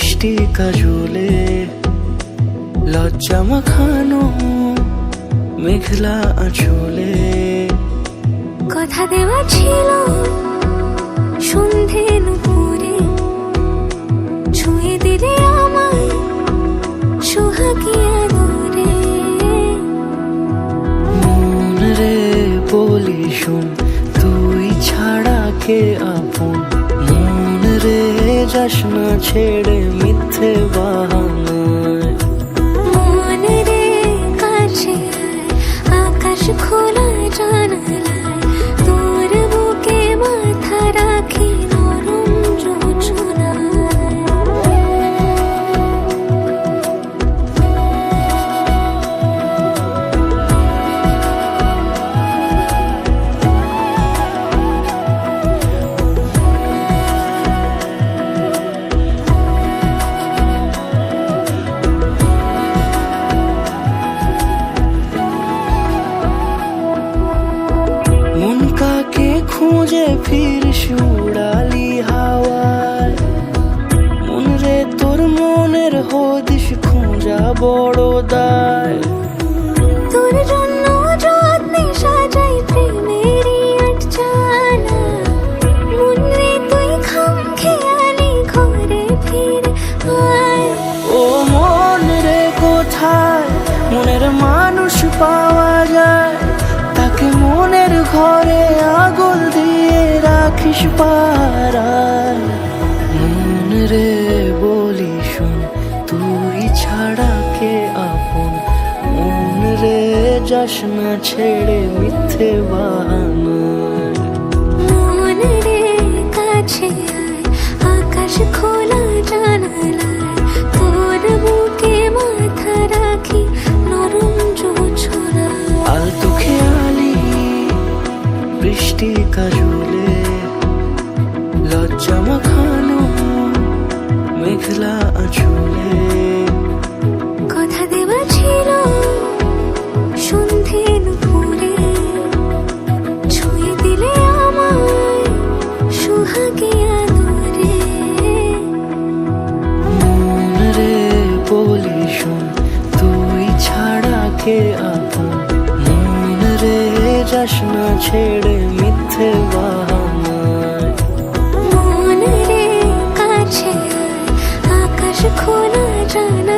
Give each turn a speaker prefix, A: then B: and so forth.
A: বৃষ্টি কাজলে লজ্জা মাখানো মেঘলা আঁচলে
B: কথা দেওয়া ছিল সন্ধে নুপুরে ছুঁয়ে দিলে আমায় সোহাগী আদরে।
A: মন রে বলি শোন তুই ছাড়া কে আপন, মন রে যাস না ছেড়ে মিথ্যে বাহানায়।
B: মন রে কাছে আয়, আকাশ খোলা জানালায় তোর বুকে মাথা রাখি নরম যোছনায়।
A: মন কাকে খুঁজে ফিরিস উড়ালি হাওয়ায়, মন রে তোর মনের হদিস খোঁজা বড় দায়।
B: তোর জন্য যত্নে সাজাই প্রেমেরই আটচালা, মন রে তুই খাম খেয়ালি ঘরে ফিরে আয়।
A: ও মন রে কোথায় মনের মানুষ পাওয়া যায়, তাকে মনের ঘরে আগুন দিয়ে রাখিস পাড়ায়। মন রে বলি শোন তুই ছাড়া কে আপন, মন রে যাস না ছেড়ে মিথ্যে বাহানায়।
B: মন রে কাছে আয়, আকাশ খোলা জানালায় তোর বুকে মাথা রাখি নরম যোছনায়।
A: আলতু খেয়ালি বৃষ্টি কাজলে লজ্জা মাখানো মেঘলা আঁচলে
B: কথা দেওয়া ছিল সন্ধে নুপুরে ছুঁয়ে দিলে আমায় সোহাগী আদরে।
A: মন রে বলি শোন তুই ছাড়া কে আপন, মন রে যাস না ছেড়ে মিথ্যে বাহানায়।
B: মন রে কাছে আয়, আকাশ খোলা জানা